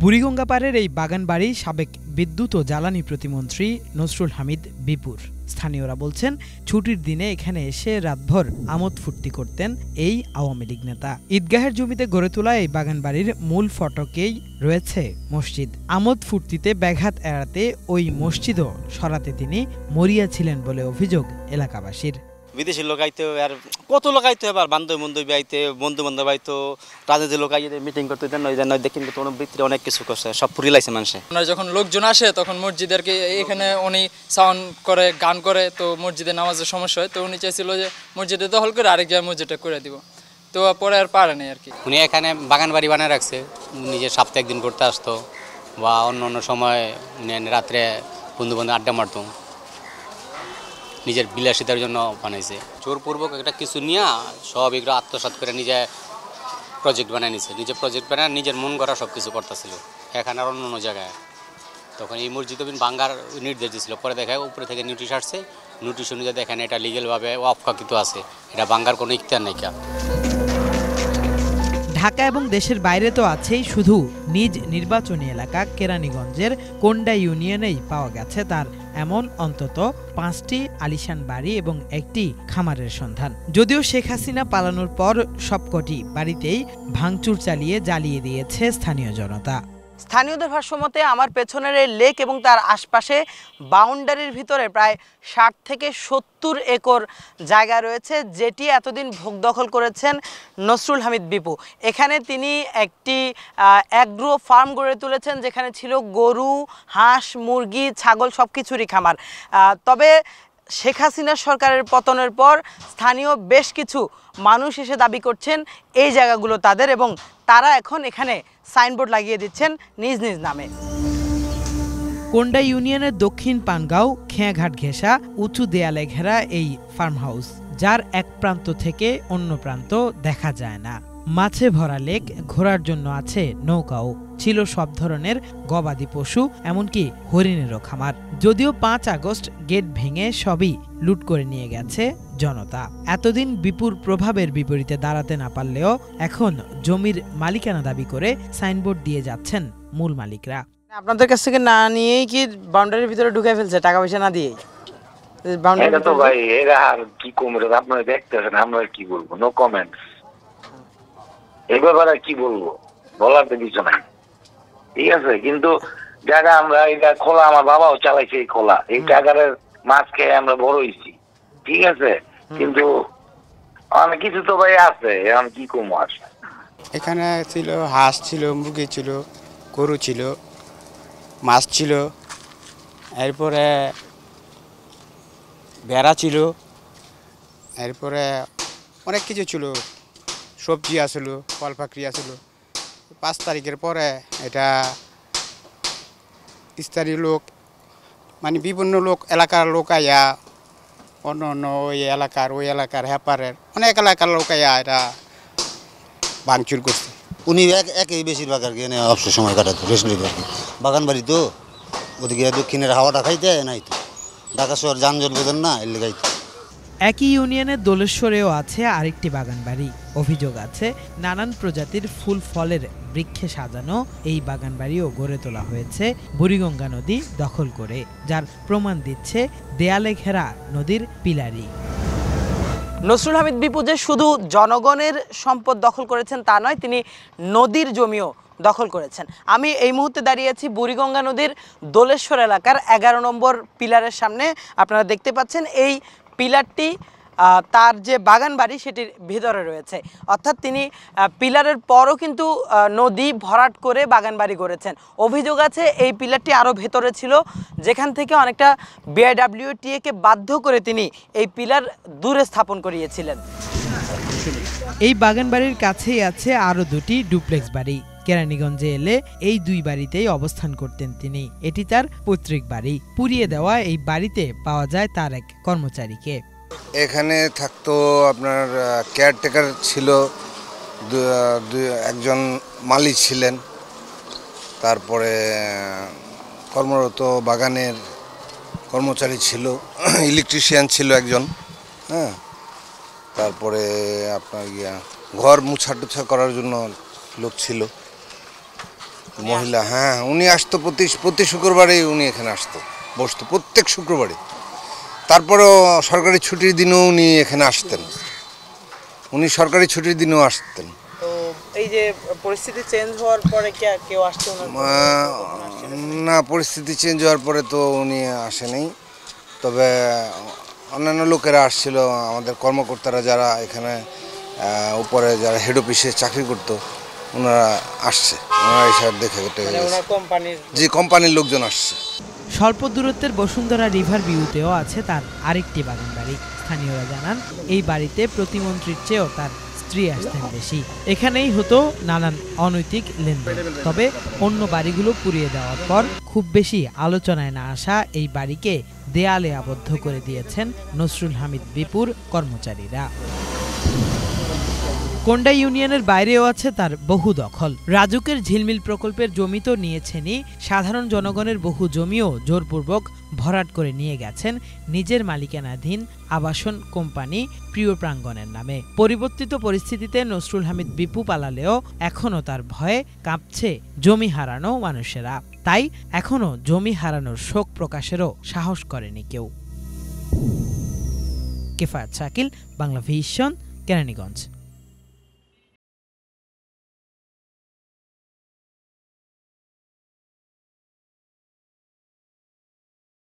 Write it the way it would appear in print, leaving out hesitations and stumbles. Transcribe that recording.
বুড়িগঙ্গা পাড়ের এই বাগানবাড়ি সাবেক বিদ্যুৎ ও জ্বালানি প্রতিমন্ত্রী নসরুল হামিদ বিপুর। স্থানীয়রা বলছেন, ছুটির দিনে এখানে এসে রাতভর আমোদ ফুর্তি করতেন এই আওয়ামী লীগ নেতা। ঈদগাহের জমিতে গড়ে তোলা এই বাগানবাড়ির মূল ফটকেই রয়েছে মসজিদ। আমোদ ফুর্তিতে ব্যাঘাত এড়াতে ওই মসজিদও সরাতে তিনি মরিয়া ছিলেন বলে অভিযোগ এলাকাবাসীর। বিদেশি লোক আইতে আর কত লোক আইতে হবে, আর বান্ধবী আইতে, বন্ধু বান্ধব আইতো, রাজনীতি লোক আইতে মিটিং করতে দেন, দেখেন ভিতরে অনেক কিছু করছে, সব পুরি লাইছে মানুষে। যখন লোকজন আসে তখন মসজিদের এখানে উনি সাউন্ড করে, গান করে, তো মসজিদে নামাজের সমস্যা হয়, তো উনি চাইছিল যে মসজিদে দখল করে আরেক জায়গায় মসজিদটা করে দিব, তো পরে আর পারে নাই আর কি। উনি এখানে বাগান বাড়ি বানিয়ে রাখছে, নিজের সপ্তাহে একদিন করতে আসতো, বা অন্য সময় রাত্রে বন্ধু বান্ধব আড্ডা মারতো, নিজের বিলাসিতার জন্য বানাইছে। জোরপূর্বক একটা কিছু নিয়ে সব এগুলো আত্মসাৎ করে নিজে প্রজেক্ট বানিয়ে নিছে, নিজে প্রজেক্ট বানায় নিজের মন করা সব কিছু করতেছিল এখানে আর অন্য জায়গায়। তখন এই মসজিদ ভাঙ্গার নির্দেশ দিয়েছিল, পরে দেখা উপরে থেকে নোটিশ আসছে, নোটিশ অনুযায়ী দেখেন এটা লিগেলভাবে অফকাকিত আছে, এটা ভাঙ্গার কোনো ইখতিয়ার নাই। ঢাকা এবং দেশের বাইরে তো আছেই, শুধু নিজ নির্বাচনী এলাকা কেরানীগঞ্জের কোন্ডা ইউনিয়নেই পাওয়া গেছে তার এমন অন্তত 5টি আলিশান বাড়ি এবং একটি খামারের সন্ধান। যদিও শেখ হাসিনা পালানোর পর সবকটি বাড়িতেই ভাঙচুর চালিয়ে জ্বালিয়ে দিয়েছে স্থানীয় জনতা। স্থানীয়দের ভাষ্যমতে আমার পেছনের এই লেক এবং তার আশপাশে বাউন্ডারির ভিতরে প্রায় 60 থেকে 70 একর জায়গা রয়েছে, যেটি এতদিন ভোগ দখল করেছেন নসরুল হামিদ বিপু। এখানে তিনি একটি অ্যাগ্রো ফার্ম গড়ে তুলেছেন, যেখানে ছিল গরু, হাঁস, মুরগি, ছাগল সব কিছুরই খামার। তবে শেখ হাসিনা সরকারের পতনের পর স্থানীয় বেশ কিছু মানুষ এসে দাবি করছেন এই জায়গাগুলো তাদের, এবং তারা এখন এখানে সাইনবোর্ড লাগিয়ে দিচ্ছেন নিজ নিজ নামে। কোন্ডা ইউনিয়নের দক্ষিণ পানগাঁও খেয়াঘাট ঘেঁষা উঁচু দেয়ালে ঘেরা এই ফার্ম হাউস, যার এক প্রান্ত থেকে অন্য প্রান্ত দেখা যায় না। মাছে ভরা লেক, ঘোরার জন্য আছে নৌকাও, ছিল সব ধরনের গবাদি পশু, এমনকি হরিণেরও খামার। যদিও 5 আগস্ট গেট ভেঙে সবই লুট করে নিয়ে গেছে জনতা। এতদিন বিপুর প্রভাবের বিপরীতে দাঁড়াতে না পারলেও এখন জমির মালিকানা দাবি করে সাইনবোর্ড দিয়ে যাচ্ছেন মূল মালিকরা। আপনাদের কাছ থেকে না নিয়েই কি বাউন্ডারির ভিতরে ঢুকে ফেলছে, টাকা পয়সা না দিয়ে? তো ভাই এরা আর কি কমরে, আপনারা দেখতেছেন, আমরা কি বলবো, নো কমেন্টস। এই ব্যাপারে কি বলবো, বলার তো কিছু নাই, ঠিক আছে। কিন্তু জায়গা আমরা এটা খোলা, আমার বাবাও চালাইছে এই খোলা, এই জায়গার মাছ খেয়ে আমরা বড় হয়েছি, ঠিক আছে। কিন্তু অনেক কিছু তো ভাই আছে, এখন কি কমো আর। এখানে ছিল হাঁস ছিল, মুরগি ছিল, গরু ছিল, মাছ ছিল, এরপরে ভেড়া ছিল, এরপরে অনেক কিছু ছিল, সবজি আসল, ফল ফাকরি আসল। 5 তারিখের পরে এটা স্থানীয় লোক, মানে বিভিন্ন লোক, এলাকার লোক আইয়া, অন্য ওই এলাকার হ্যাপারের অনেক এলাকার লোক আইয়া এটা ভাঙচুর করছে। উনি একই বেশিরভাগ আর কি এনে অবসর সময় কাটাতো, রেস্ট নিত আর কি। বাগান বাড়ি তো ওদিকে দক্ষিণের হাওয়াটা খাইতে নাই তো, ঢাকা শহর যানজট বেতন না, এর খাইতে। একই ইউনিয়নের দোলেশ্বরেও আছে আরেকটি বাগানবাড়ি। অভিযোগ আছে নানান প্রজাতির ফুল ফলের বৃক্ষে সাজানো এই বাগানবাড়িও গড়ে তোলা হয়েছে বুড়িগঙ্গা নদী দখল করে, যার প্রমাণ দিচ্ছে দেয়ালে ঘেরা নদীর পিলারি। নসরুল হামিদ বিপু যে শুধু জনগণের সম্পদ দখল করেছেন তা নয়, তিনি নদীর জমিও দখল করেছেন। আমি এই মুহূর্তে দাঁড়িয়ে আছি বুড়িগঙ্গা নদীর দোলেশ্বর এলাকার 11 নম্বর পিলারের সামনে। আপনারা দেখতে পাচ্ছেন এই পিলারটি তার যে বাগান বাড়ি সেটির ভিতরে রয়েছে, অর্থাৎ তিনি পিলারের পরও কিন্তু নদী ভরাট করে বাগান বাড়ি করেছেন। অভিযোগ আছে এই পিলারটি আরও ভেতরে ছিল, যেখান থেকে অনেকটা BIWTA-কে বাধ্য করে তিনি এই পিলার দূরে স্থাপন করিয়েছিলেন। এই বাগান বাড়ির কাছেই আছে আরও 2টি ডুপ্লেক্স বাড়ি। কেরানীগঞ্জে এলে এই 2 বাড়িতেই অবস্থান করতেন তিনি। এটি তার পৈতৃক বাড়ি। পুড়িয়ে দেওয়া এই বাড়িতে পাওয়া যায় তার এক কর্মচারীকে। এখানে থাকতো আপনার কেয়ারটেকার ছিল, একজন মালিক ছিলেন, তারপরে কর্মরত বাগানের কর্মচারী ছিল, ইলেকট্রিশিয়ান ছিল একজন, হ্যাঁ, তারপরে আপনার ঘর মুছা টুছা করার জন্য লোক ছিল। মহিলা, হ্যাঁ উনি আসতো প্রতি শুক্রবারেই উনি এখানে আসতো, বসতো প্রত্যেক শুক্রবারে। তারপরেও সরকারি ছুটির দিনেও উনি এখানে আসতেন, উনি সরকারি ছুটির দিনেও আসতেন। তো এই যে পরিস্থিতি চেঞ্জ হওয়ার পরে কি কেউ আসছে না, পরিস্থিতি চেঞ্জ হওয়ার পরে তো উনি আসেনি, তবে অন্যান্য লোকেরা আসছিল, আমাদের কর্মকর্তারা যারা এখানে উপরে যারা হেড অফিসে চাকরি করতো ওনারা আসছে, ওনারা এসব দেখে যে কোম্পানির লোকজন আসছে। স্বল্প দূরত্বের বসুন্ধরা রিভার ভিউতেও আছে তার আরেকটি বাগান বাড়ি। স্থানীয়রা জানান এই বাড়িতে প্রতিমন্ত্রীর চেয়েও তার স্ত্রী আসতেন বেশি। এখানেই হতো নানান অনৈতিক লেনদেন। তবে অন্য বাড়িগুলো পুড়িয়ে দেওয়ার পর খুব বেশি আলোচনায় না আসা এই বাড়িকে দেয়ালে আবদ্ধ করে দিয়েছেন নসরুল হামিদ বিপুর কর্মচারীরা। কোন্ডা ইউনিয়নের বাইরেও আছে তার বহু দখল। রাজুকের ঝিলমিল প্রকল্পের জমি তো নিয়েছেনই, সাধারণ জনগণের বহু জমিও জোরপূর্বক ভরাট করে নিয়ে গেছেন নিজের মালিকানাধীন আবাসন কোম্পানি প্রিয় প্রাঙ্গণের নামে। পরিবর্তিত পরিস্থিতিতে নসরুল হামিদ বিপু পালালেও এখনও তার ভয়ে কাঁপছে জমি হারানো মানুষেরা। তাই এখনও জমি হারানোর শোক প্রকাশেরও সাহস করেনি কেউ। কিফায়াত শাকিল, বাংলা ভিশন, কেরানীগঞ্জ।